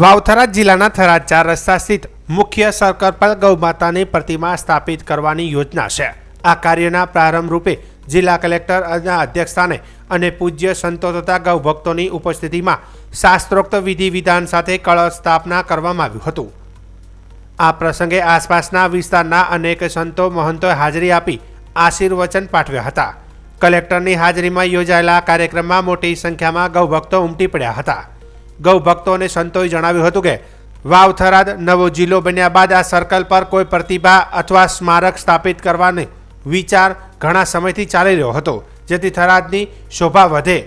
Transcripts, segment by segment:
વાવ-થરાદ જિલ્લાના થરાદ 4 રસ્તા સ્થિત મુખ્ય સર્કલ પર ગૌમાતાની પ્રતિમા સ્થાપિત કરવાની યોજના છે। આ કાર્યના પ્રારંભ રૂપે જિલ્લા કલેક્ટરના અધ્યક્ષસ્થાને અને પૂજ્ય સંતો તથા ગૌ ભક્તોની ઉપસ્થિતિમાં શાસ્ત્રોક્ત વિધિ વિધાન સાથે કળશ સ્થાપના કરવામાં આવ્યું હતું। આ પ્રસંગે આસપાસના વિસ્તારના અનેક સંતો મહંતોએ હાજરી આપી આશીર્વચન પાઠવ્યા હતા। કલેક્ટરની હાજરીમાં યોજાયેલા કાર્યક્રમમાં મોટી સંખ્યામાં ગૌ ભક્તો ઉમટી પડ્યા હતા। ગૌ ભક્તો અને સંતોએ જણાવ્યું હતું કે વાવ-થરાદ નવો જિલ્લો બન્યા બાદ આ સર્કલ પર કોઈ પ્રતિભા અથવા સ્મારક સ્થાપિત કરવાનો વિચાર ઘણા સમયથી ચાલી રહ્યો હતો, જેથી થરાદની શોભા વધે।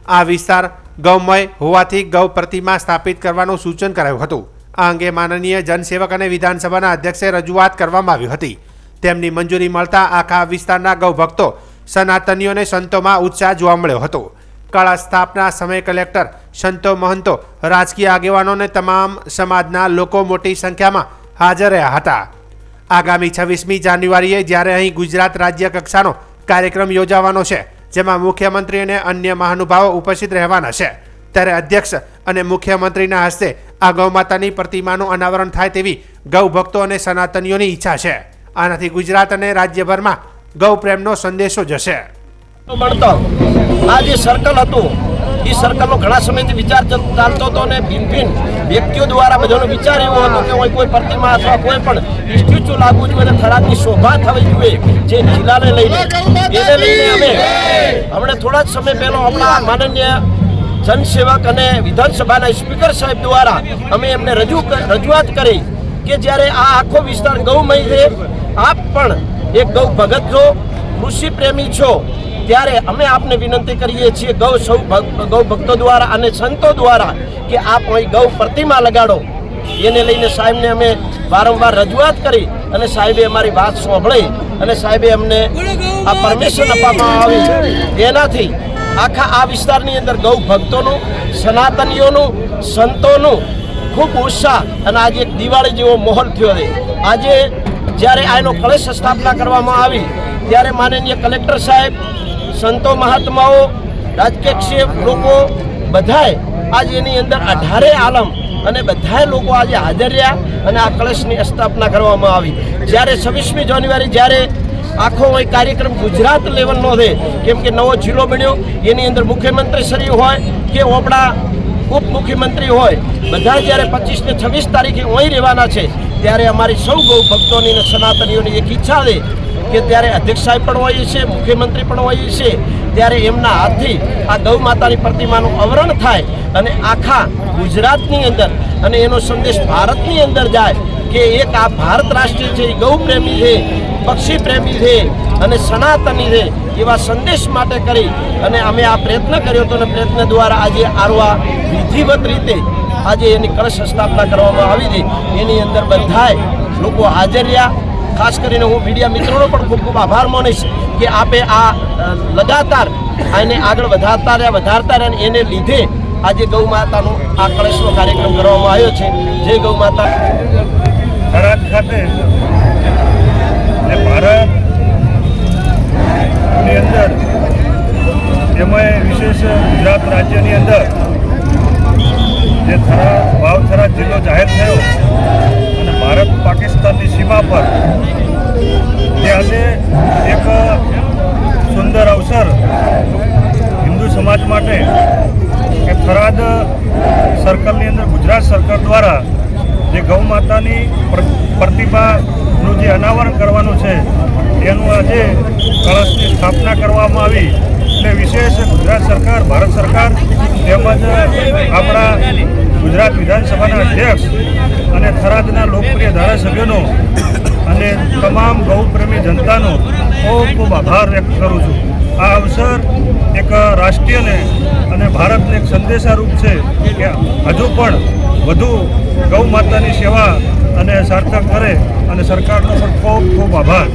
આ વિસ્તાર ગૌમય હોવાથી ગૌ પ્રતિમા સ્થાપિત કરવાનું સૂચન કરાયું હતું। આ અંગે માનનીય જનસેવક અને વિધાનસભાના અધ્યક્ષે રજૂઆત કરવામાં આવી હતી। તેમની મંજૂરી મળતા આખા વિસ્તારના ગૌ ભક્તો સનાતનીઓને સંતોમાં ઉત્સાહ જોવા મળ્યો હતો। કળશ સ્થાપના સમયે કલેક્ટર, સંતો મહંતો, રાજકીય આગેવાનો અને તમામ સમાજના લોકો મોટી સંખ્યામાં હાજર રહ્યા હતા। આગામી 26મી જાન્યુઆરીએ જ્યારે અહીં ગુજરાત રાજ્ય કક્ષાનો કાર્યક્રમ યોજાવાનો છે, જેમાં મુખ્યમંત્રી અને અન્ય મહાનુભાવો ઉપસ્થિત રહેવાના છે, ત્યારે અધ્યક્ષ અને મુખ્યમંત્રીના હસ્તે આ ગૌમાતાની પ્રતિમાનું અનાવરણ થાય તેવી ગૌ ભક્તો અને સનાતનીઓની ઈચ્છા છે। આનાથી ગુજરાત અને રાજ્યભરમાં ગૌ પ્રેમનો સંદેશો જશે। આ જે સર્કલ હતું એ સર્કલનો ઘણા સમયથી વિચાર ચાલતો હતો અને ભિન્ન ભિન્ન વ્યક્તિઓ દ્વારા બધાનો વિચાર એવો હતો કે કોઈ પ્રતિમા અથવા કોઈ પણ સ્ટેચ્યુ લાગવું જોઈએ અને થરાદની શોભા થવી જોઈએ જે જિલ્લાને લઈને એને લઈને અમે હમણાં થોડા જ સમય પહેલો આપણા માનનીય જનસેવક અને વિધાનસભાના સ્પીકર સાહેબ દ્વારા અમે એમને રજૂઆત કરી કે જ્યારે આ આખો વિસ્તાર ગૌમય છે, આપ પણ એક ગૌ ભગત છો, કૃષિ પ્રેમી છો, ત્યારે અમે આપને વિનંતી કરીએ છીએ ગૌ ભક્તો દ્વારા અને સંતો દ્વારા કે આપ અહીં ગૌ પ્રતિમા લગાડો। એને લઈને સાહેબને અમે વારંવાર રજૂઆત કરી અને સાહેબે અમારી વાત સાંભળી અને સાહેબે અમને આ પરમિશન આપવામાં આવી। એનાથી આખા આ વિસ્તારની અંદર ગૌ ભક્તોનું, સનાતનીઓનું, સંતોનું ખૂબ ઉત્સાહ અને આજે એક દિવાળી જેવો માહોલ થયો છે। આજે જ્યારે આનો કળશ સ્થાપના કરવામાં આવી ત્યારે માનનીય કલેક્ટર સાહેબ, સંતો મહાત્માઓ, રાજકીય લોકો બધાએ આજે એની અંદર 18 આલમ અને બધાએ લોકો આજે હાજર રહ્યા અને આ કળશની સ્થાપના કરવામાં આવી। જ્યારે 26મી જાન્યુઆરી જ્યારે આખો એક કાર્યક્રમ ગુજરાત લેવલનો છે, કેમ કે નવો જિલ્લો બન્યો, એની અંદર મુખ્યમંત્રી શ્રી હોય કે આપણા ઉપમુખ્યમંત્રી હોય, બધા જ્યારે 25 ને 26 તારીખે અહીં રહેવાના છે, ત્યારે અમારી સૌ ગૌ ભક્તોની અને સનાતનીઓની એક ઈચ્છા છે કે ત્યારે અધ્યક્ષ સાહેબ પણ હોઈએ છીએ, મુખ્યમંત્રી પણ હોઈએ છીએ, ત્યારે એમના હાથથી આ ગૌ માતાની પ્રતિમાનું અવરણ થાય અને આખા ગુજરાતની અંદર અને એનો સંદેશ ભારતની અંદર જાય કે એક આ ભારત રાષ્ટ્ર છે, ગૌ પ્રેમી છે, પક્ષી પ્રેમી છે અને સનાતની છે, એવા સંદેશ માટે કરી અને અમે આ પ્રયત્ન કર્યો હતો અને પ્રયત્ન દ્વારા આજે આરવા વિધિવત રીતે આજે એની કળશ સ્થાપના કરવામાં આવી છે। એની અંદર બધાય લોકો હાજર રહ્યા। ખાસ કરીને હું મીડિયા મિત્રોનો પણ ખૂબ ખૂબ આભાર માનીશ કે આપે આ લગાતાર આને આગળ વધારતા રહ્યા એને લીધે આજે ગૌ માતાનો આ કળશનો કાર્યક્રમ કરવામાં આવ્યો છે। જય ગૌ માતા। થરાદ ખાતે ભારતની અંદર એમાં વિશેષ ગુજરાત રાજ્યની અંદર જે વાવ-થરાદ જિલ્લો જાહેર થયો અને ભારત પાકિસ્તાનની સીમા પર જે આજે એક સુંદર અવસર હિન્દુ સમાજ માટે કે થરાદ સર્કલની અંદર ગુજરાત સરકાર દ્વારા જે ગૌ માતાની પ્રતિમાનું જે અનાવરણ કરવાનું છે એનું આજે કળશની સ્થાપના કરવામાં આવી। એટલે વિશેષ ગુજરાત સરકાર, ભારત સરકાર તેમજ આપણા ગુજરાત વિધાનસભાના અધ્યક્ષ અને થરાદના લોકપ્રિય ધારાસભ્યોનો અને તમામ ગૌપ્રેમી જનતાનો ખૂબ ખૂબ આભાર વ્યક્ત કરું છું। આ અવસર એક રાષ્ટ્રીયને અને ભારતને એક સંદેશારૂપ છે કે હજુ પણ વધુ ગૌ માતાની સેવા અને સાર્થક કરે અને સરકારનો પણ ખૂબ ખૂબ આભાર।